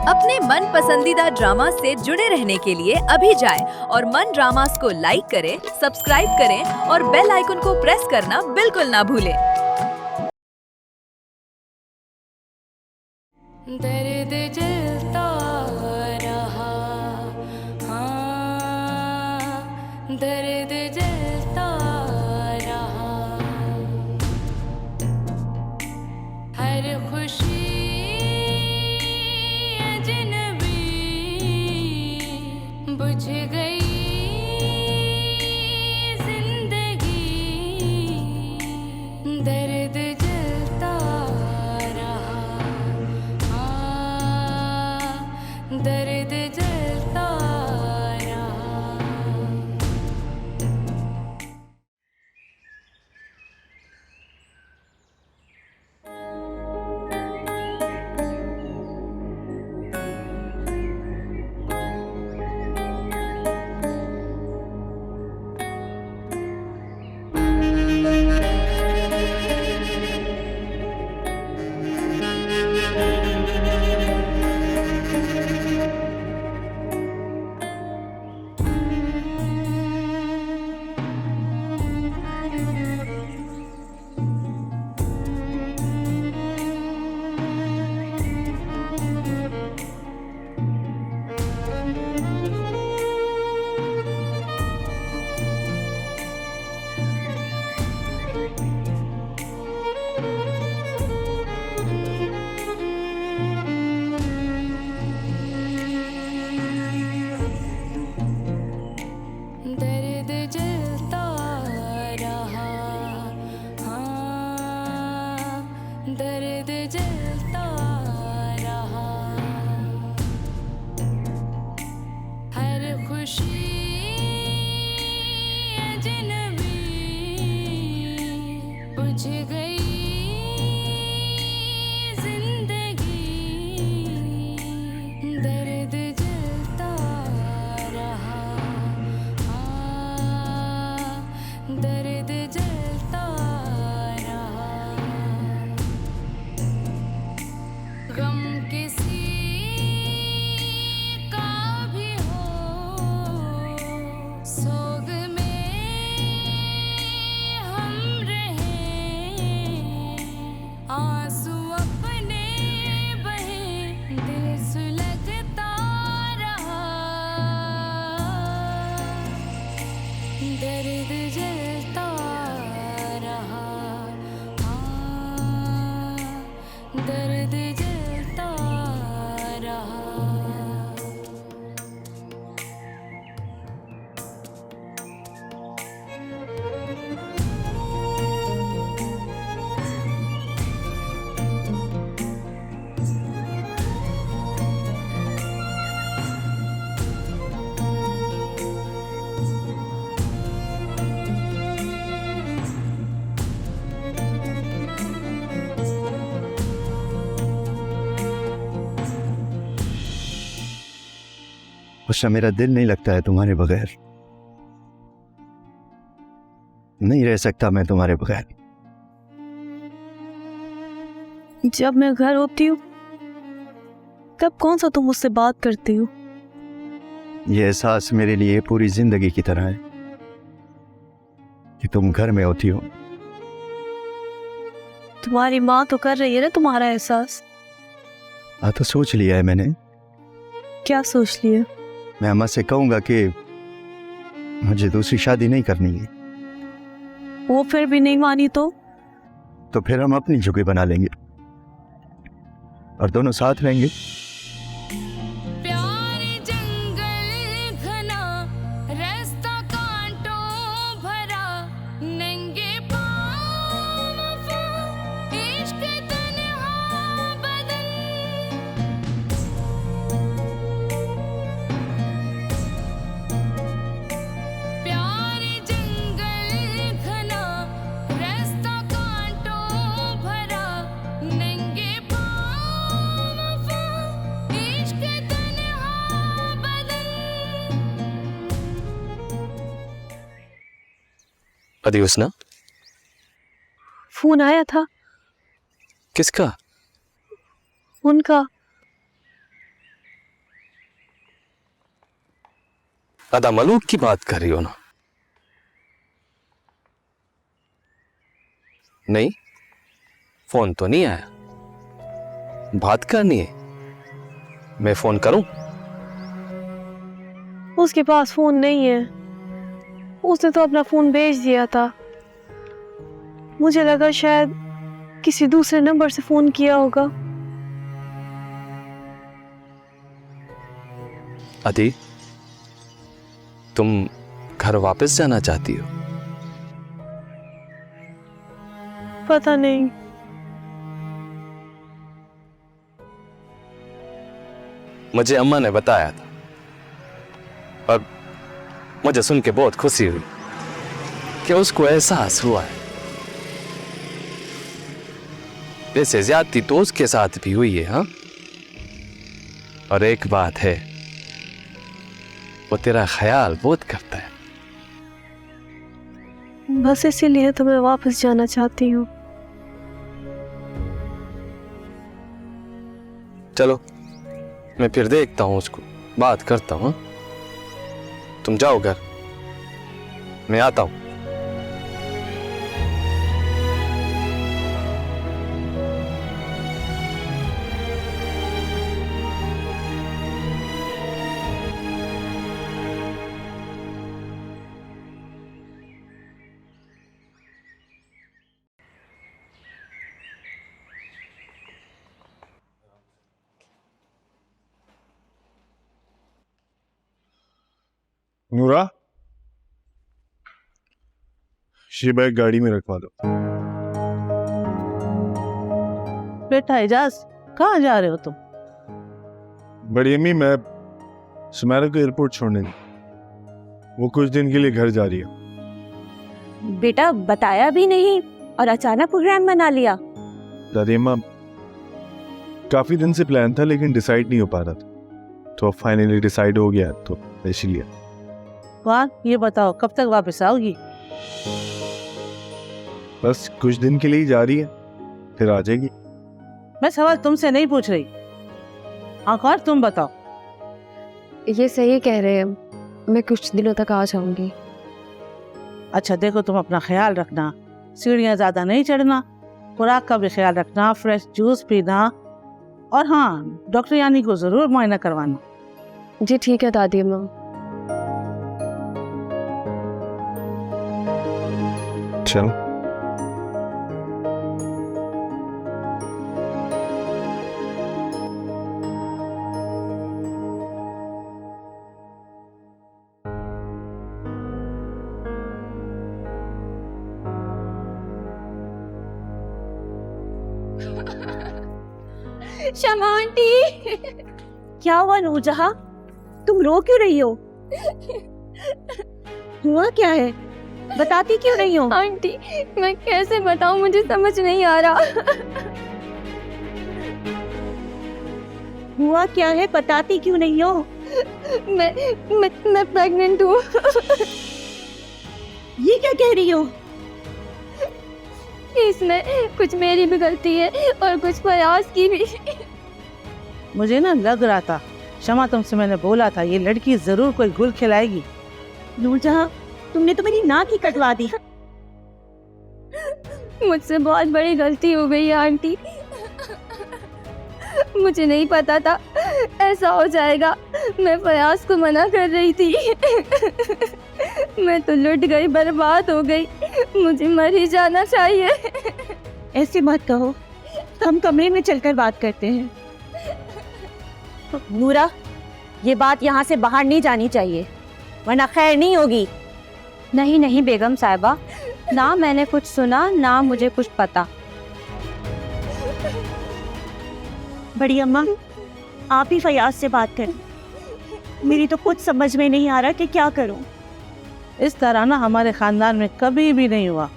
अपने मन पसंदीदा ड्रामा से जुड़े रहने के लिए अभी जाएं और मन ड्रामास को लाइक करें, सब्सक्राइब करें और बेल आइकन को प्रेस करना बिल्कुल ना भूलें। दर्द जलता रहा, हाँ, दर्द जलता रहा। हर खुशी अजनबी बुझ गई जिंदगी। दर्द जलता रहा, दर्द जलता रहा। दर्द जलता रहा, हाँ, दर्द जलता रहा। हर खुशी अजनबी बुझ गई जिंदगी। दर्द जलता रहा, दर्द जलता रहा। गम किसी का भी हो, सोग में हम रहे। आंसू अपने बहे, दिल सुलगता रहा। दर्द जलता रहा, दर्द जलता रहा। उषा, मेरा दिल नहीं लगता है तुम्हारे बगैर। नहीं रह सकता मैं तुम्हारे बगैर। जब मैं घर होती हूँ तब कौन सा तुम मुझसे बात करती हो? ये एहसास मेरे लिए पूरी जिंदगी की तरह है कि तुम घर में होती हो। तुम्हारी माँ तो कर रही है ना तुम्हारा एहसास। तो सोच लिया है मैंने। क्या सोच लिया? मैं अम्मा से कहूंगा कि मुझे दूसरी शादी नहीं करनी है। वो फिर भी नहीं मानी तो फिर हम अपनी झुग्गी बना लेंगे और दोनों साथ रहेंगे। प्यार जंगल घना, रास्ता कांटों भरा, नंगे पाँव वफा, इश्क तन्हा बदन। प्यार जंगल घना, रास्ता कांटों भरा, नंगे पाँव वफा, इश्क तन्हा बदन। अदिउसना, फोन आया था किसका? उनका। अदा मलूक की बात कर रही हो ना? नहीं, फोन तो नहीं आया। बात करनी है, मैं फोन करूं? उसके पास फोन नहीं है, उसने तो अपना फोन बेच दिया था। मुझे लगा शायद किसी दूसरे नंबर से फोन किया होगा। अदी, तुम घर वापस जाना चाहती हो? पता नहीं। मुझे अम्मा ने बताया था और मुझे सुन के बहुत खुशी हुई कि उसको एहसास हुआ है। वैसे ज्यादती तो उसके साथ भी हुई है, हाँ? और एक बात है, वो तेरा ख्याल बहुत करता है। बस इसीलिए तो मैं वापस जाना चाहती हूँ। चलो, मैं फिर देखता हूँ उसको, बात करता हूँ। तुम जाओ घर, मैं आता हूँ। नूरा, ये बैग गाड़ी में रखवा दो। बेटा एजाज, कहाँ जा रहे हो तुम? बड़ी अम्मी, मैं सुमेरा को एयरपोर्ट छोड़ने दी। वो कुछ दिन के लिए घर जा रही है। बेटा बताया भी नहीं और अचानक प्रोग्राम बना लिया। दादी अम्मा, काफी दिन से प्लान था लेकिन डिसाइड नहीं हो पा रहा था, तो अब फाइनली डिसाइड हो गया, तो इसीलिए। वाह, ये बताओ कब तक वापस आओगी? बस कुछ दिन के लिए ही जा रही है, फिर आ जाएगी। मैं सवाल तुमसे नहीं पूछ रही, आकार तुम बताओ। ये सही कह रहे हैं, मैं कुछ दिनों तक आ जाऊंगी। अच्छा देखो, तुम अपना ख्याल रखना, सीढ़ियाँ ज्यादा नहीं चढ़ना, खुराक का भी ख्याल रखना, फ्रेश जूस पीना, और हाँ, डॉक्टर यानी को जरूर मुआयना करवाना। जी ठीक है दादी अम्मा। चलो। शमा आंटी, क्या हुआ नूरजहां? तुम रो क्यों रही हो? हुआ क्या है? बताती क्यों नहीं हो? आंटी, मैं कैसे बताऊं, मुझे समझ नहीं आ रहा। हुआ क्या है, बताती क्यों नहीं हो? मैं प्रेग्नेंट हूँ। ये क्या कह रही हो? इसमें कुछ मेरी भी गलती है और कुछ प्रयास की भी। मुझे ना लग रहा था, शमा तुमसे मैंने बोला था ये लड़की जरूर कोई गुल खिलाएगी। नूरजहां, तुमने तो मेरी नाक ही कटवा दी। मुझसे बहुत बड़ी गलती हो गई है आंटी। मुझे नहीं पता था ऐसा हो जाएगा। मैं प्रयास को मना कर रही थी। मैं तो लुट गई, बर्बाद हो गई। मुझे मर ही जाना चाहिए। ऐसे मत कहो, हम कमरे में चलकर बात करते हैं। नूरा, ये बात यहाँ से बाहर नहीं जानी चाहिए, वरना खैर नहीं होगी। नहीं नहीं बेगम साहिबा, ना मैंने कुछ सुना ना मुझे कुछ पता। बड़ी अम्मा, आप ही फयाज से बात करें। मेरी तो कुछ समझ में नहीं आ रहा कि क्या करूं। इस तरह ना हमारे खानदान में कभी भी नहीं हुआ,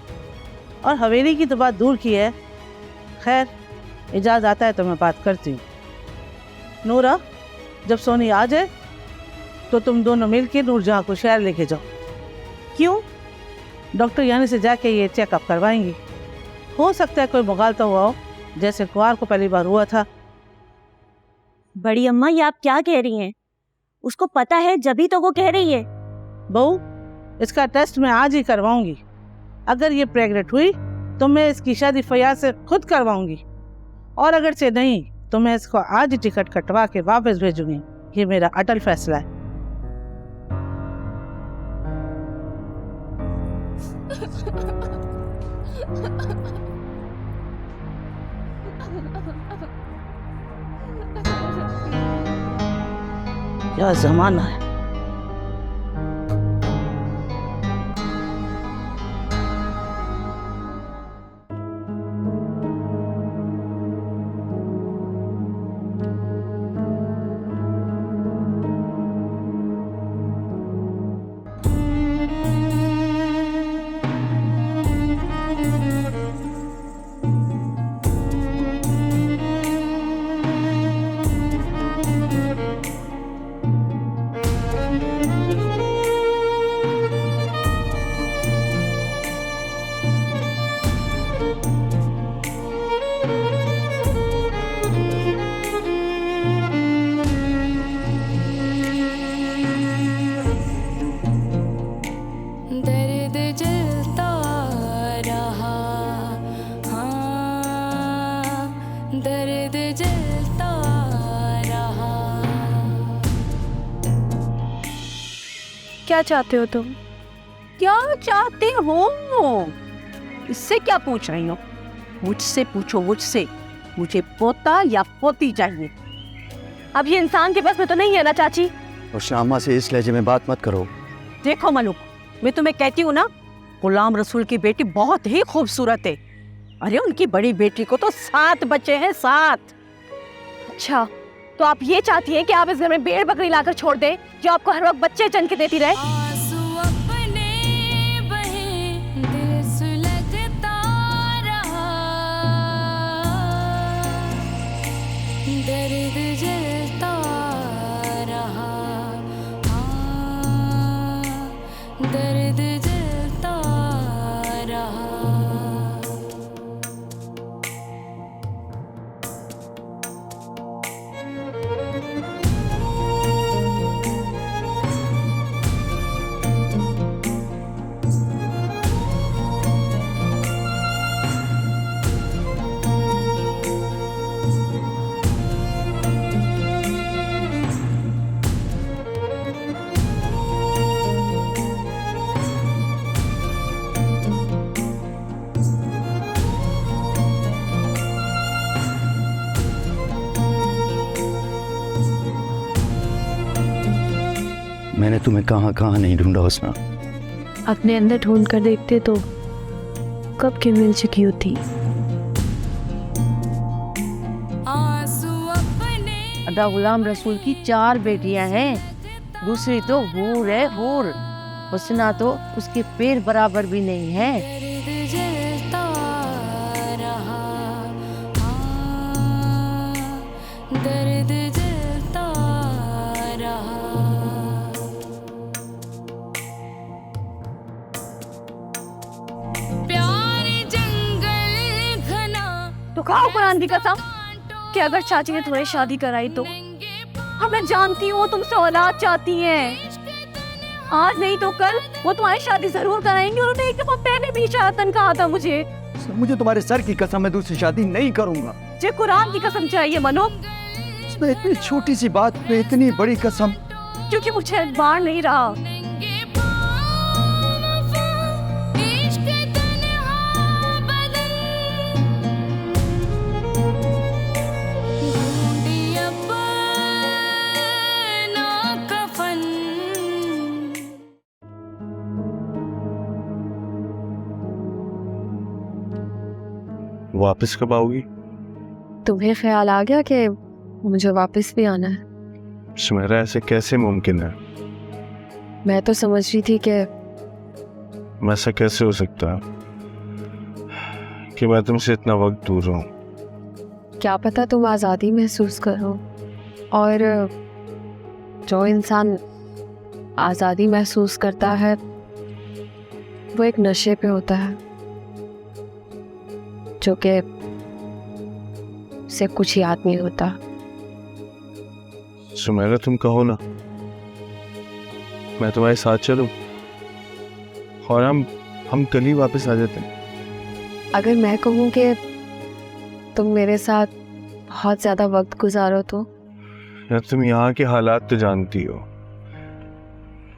और हवेली की तो बात दूर की है। खैर, इजाज़त आता है तो मैं बात करती हूँ। नूरा, जब सोनी आ जाए तो तुम दोनों मिलके नूरजहां को शहर लेके जाओ। क्यों? डॉक्टर यानी से जाके ये चेकअप करवाएंगी। हो सकता है कोई मुगालता हुआ हो, जैसे कुआर को पहली बार हुआ था। बड़ी अम्मा, ये आप क्या कह रही हैं? उसको पता है जभी तो वो कह रही है। बहू, इसका टेस्ट मैं आज ही करवाऊंगी। अगर ये प्रेग्नेंट हुई तो मैं इसकी शादी फयाज से खुद करवाऊंगी, और अगर से नहीं तो मैं इसको आज ही टिकट कटवा के वापस भेजूंगी। ये मेरा अटल फैसला है। क्या जमाना है। दर्द जलता रहा, हाँ, दर्द जलता रहा। क्या चाहते हो तुम? क्या चाहते हो? इससे क्या पूछ रही हो? मुझसे पूछो, मुझसे। मुझे पोता या पोती चाहिए। अब ये इंसान के बस में तो नहीं है ना चाची। और श्यामा से इस लहजे में बात मत करो। देखो मलूक, मैं तुम्हें कहती हूँ ना, गुलाम रसूल की बेटी बहुत ही खूबसूरत है। अरे उनकी बड़ी बेटी को तो 7 बच्चे हैं, 7। अच्छा, तो आप ये चाहती हैं कि आप इस घर में भेड़ बकरी लाकर छोड़ दें जो आपको हर वक्त बच्चे जन्म के देती रहे? आंसू अपने बहे, दिल सुलगता रहा, दर्द जलता रहा, हाँ, दर्द जलता रहा। मैंने तुम्हें कहाँ कहाँ नहीं ढूंढा हुस्ना। अपने अंदर ढूंढ कर देखते तो कब की मिल चुकी होती। आंसू अपने अदा गुलाम रसूल की 4 बेटियां हैं। दूसरी तो हूर है, हूर। हुस्ना तो उसके पैर बराबर भी नहीं है। दर्द जलता रहा, हाँ, दर्द जलता रहा। प्यारे जंगल घना, तो खाओ कुरान की कसम कि अगर चाची ने तुम्हारी शादी कराई तो अब मैं जानती हूँ तुमसे औलाद चाहती हैं। आज नहीं तो कल वो तुम्हारी शादी जरूर कराएंगे। उन्होंने एक दफा पहले भी शायतन कहा था मुझे। मुझे तुम्हारे सर की कसम, मैं दूसरी शादी नहीं करूंगा। मुझे कुरान की कसम चाहिए मनो, इसमें इतनी छोटी सी बात पे इतनी बड़ी कसम। क्योंकि मुझे एतबार नहीं रहा। नंगे पाँव वफा, इश्क तन्हा बदन, ढूंढी अपना कफन। वापस कब आओगी? तुम्हें ख्याल आ गया कि मुझे वापस भी आना है? सुमेरा, ऐसे कैसे मुमकिन है? मैं तो समझ रही थी कि ऐसा कैसे हो सकता है कि मैं तुमसे इतना वक्त दूर रहूं? क्या पता तुम आज़ादी महसूस करो। और जो इंसान आज़ादी महसूस करता है वो एक नशे पे होता है जो कि उसे कुछ याद नहीं होता। सुमेरा, तुम कहो ना, मैं तुम्हारे साथ चलूं? और हम कल ही वापस आ जाते हैं। अगर मैं कहूँ कि तुम मेरे साथ बहुत ज़्यादा वक्त गुजारो तो? यार तुम यहाँ के हालात तो जानती हो,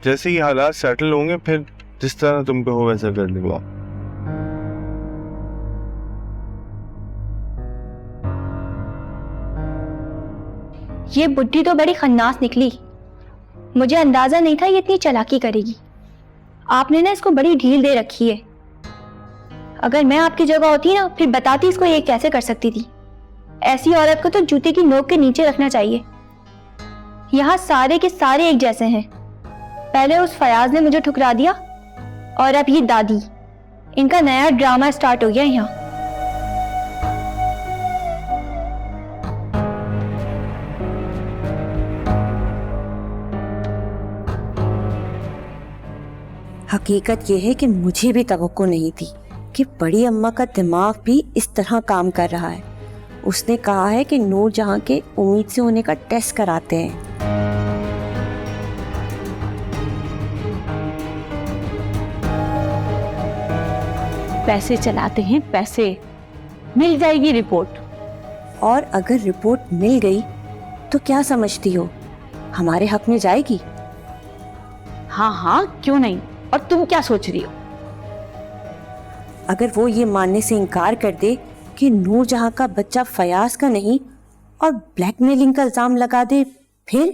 जैसे ही हालात सेटल होंगे फिर जिस तरह तुम कहो वैसा कर लूँगा। ये बुड्ढी तो बड़ी खन्नास निकली। मुझे अंदाजा नहीं था ये इतनी चालाकी करेगी। आपने ना इसको बड़ी ढील दे रखी है। अगर मैं आपकी जगह होती ना फिर बताती इसको ये कैसे कर सकती थी। ऐसी औरत को तो जूते की नोक के नीचे रखना चाहिए। यहाँ सारे के सारे एक जैसे हैं। पहले उस फयाज ने मुझे ठुकरा दिया और अब ये दादी। इनका नया ड्रामा स्टार्ट हो गया यहाँ। हकीकत यह है कि मुझे भी तवक्को नहीं थी कि बड़ी अम्मा का दिमाग भी इस तरह काम कर रहा है। उसने कहा है कि नूरजहां के उम्मीद से होने का टेस्ट कराते हैं। पैसे चलाते हैं पैसे, मिल जाएगी रिपोर्ट। और अगर रिपोर्ट मिल गई तो क्या समझती हो, हमारे हक में जाएगी? हाँ हाँ क्यों नहीं। और तुम क्या सोच रही हो? अगर वो ये मानने से इनकार कर दे कि नूरजहां का बच्चा फयाज का नहीं और ब्लैकमेलिंग का इल्जाम लगा दे, फिर?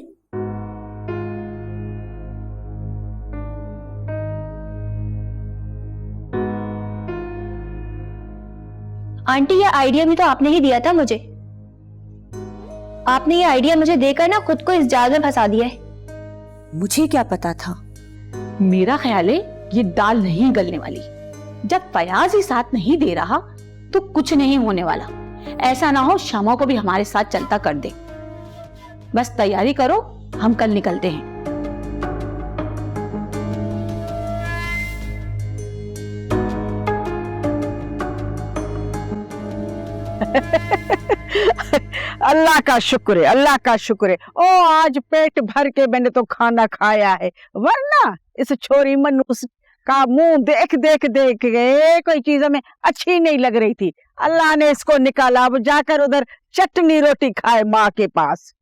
आंटी ये आइडिया भी तो आपने ही दिया था मुझे। आपने ये आइडिया मुझे देकर ना खुद को इस जाल में फंसा दिया है। मुझे क्या पता था। मेरा ख्याल है ये दाल नहीं गलने वाली। जब फयाज ही साथ नहीं दे रहा तो कुछ नहीं होने वाला। ऐसा ना हो शामा को भी हमारे साथ चलता कर दे। बस तैयारी करो, हम कल निकलते हैं। अल्लाह का शुक्र है, अल्लाह का शुक्र है। ओ आज पेट भर के मैंने तो खाना खाया है, वरना इस छोरी मनूस का मुंह देख देख देख के कोई चीज हमें अच्छी नहीं लग रही थी। अल्लाह ने इसको निकाला, अब जाकर उधर चटनी रोटी खाए माँ के पास।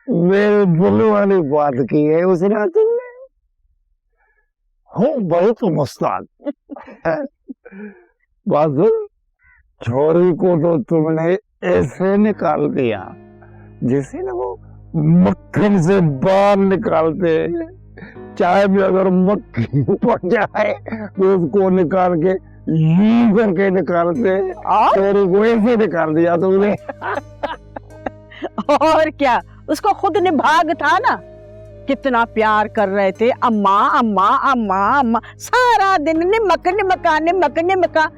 मेरे दिल वाली बात की है उसने तुमने। हो बहुत मुस्ताद। बादल छोरी को तो तुमने ऐसे निकाल दिया जैसे ना वो मक्खन से बाल निकालते। चाय में अगर मक्खी पड़ जाए तो उसको निकाल के यूं करके निकालते। छोरी को ऐसे निकाल दिया तुमने। और क्या, उसको खुद निभाग था ना, कितना प्यार कर रहे थे। अम्मा अम्मा अम्मा अम्मा, सारा दिन निमक निमका निमक निमका।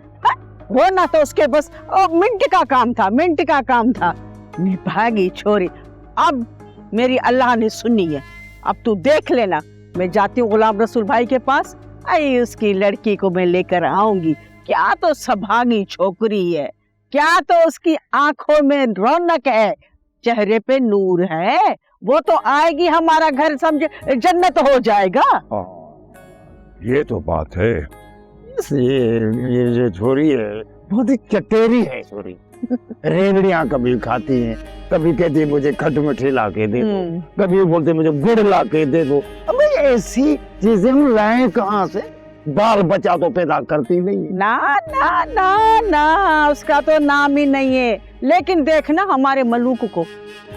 वो ना तो उसके बस मिनट का काम था, मिनट का काम था। निभागी छोरी। अब मेरी अल्लाह ने सुनी है। अब तू देख लेना, मैं जाती हूँ गुलाम रसूल भाई के पास। आई उसकी लड़की को मैं लेकर आऊंगी। क्या तो सभागी छोकरी है, क्या तो उसकी आंखों में रौनक है, चेहरे पे नूर है। वो तो आएगी, हमारा घर समझे जन्नत हो जाएगा। ये तो बात है। ये जो छोरी है बहुत ही चटेरी है छोरी। रेवड़ियाँ कभी खाती हैं, कभी कहती है मुझे खट मिठी ला के दे दो, कभी बोलते मुझे गुड़ ला के दे दो। अब ऐसी चीजें हम लाएं कहाँ से? बाल बच्चा तो पैदा करती नहीं है। ना ना ना ना, उसका तो नाम ही नहीं है। लेकिन देखना हमारे मलूक को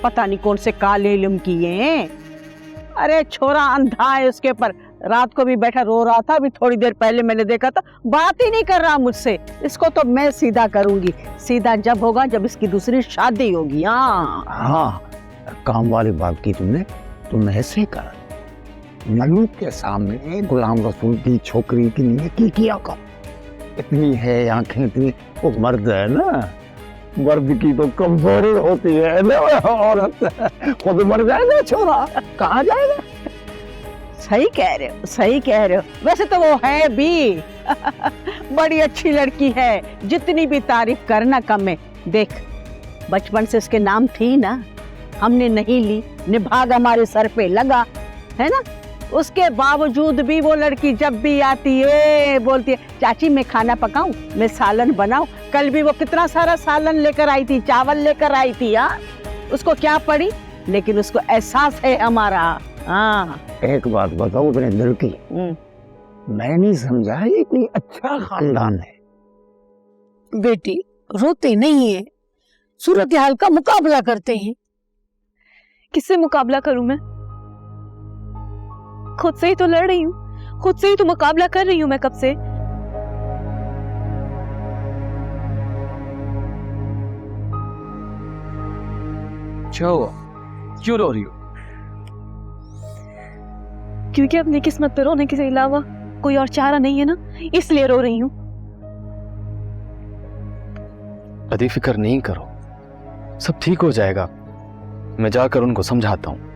पता नहीं कौन से काले इल्म किए हैं। अरे छोरा अंधा है उसके पर। रात को भी बैठा रो रहा था, अभी थोड़ी देर पहले मैंने देखा था, बात ही नहीं कर रहा मुझसे। इसको तो मैं सीधा करूंगी। सीधा जब होगा जब इसकी दूसरी शादी होगी। हाँ, काम वाली बात की तुमने। तुम ऐसे कर, मलूक के सामने गुलाम रसूल की छोकरी की नहीं किया कर। इतनी है आंखें, इतनी वो मर्द है ना, मर्द की तो कमजोरी होती है ना। औरत खुद मर जाएगा छोरा, कहाँ जाएगा? सही कह रहे हो, सही कह रहे हो। वैसे तो वो है भी बड़ी अच्छी लड़की है, जितनी भी तारीफ करना कम है। देख, बचपन से उसके नाम थी ना, हमने नहीं ली, निभाग हमारे सर पे लगा। है ना। उसके बावजूद भी वो लड़की जब भी आती है बोलती है चाची मैं खाना पकाऊं, मैं सालन बनाऊं। कल भी वो कितना सारा सालन लेकर आई थी, चावल लेकर आई थी। हाँ, उसको क्या पड़ी, लेकिन उसको एहसास है हमारा। हाँ, एक बात बताओ अपने दिल की, मैं नहीं समझा ये इतनी अच्छा खानदान है। बेटी रोते नहीं है, सूरत हाल का मुकाबला करते हैं। किससे मुकाबला करूं मैं? खुद से ही तो लड़ रही हूँ, खुद से ही तो मुकाबला कर रही हूँ मैं कब से। क्यों रो रही हो? क्योंकि अपनी किस्मत पे रोने के अलावा कोई और चारा नहीं है ना, इसलिए रो रही हूँ। अदी फिक्र नहीं करो, सब ठीक हो जाएगा। मैं जाकर उनको समझाता हूँ।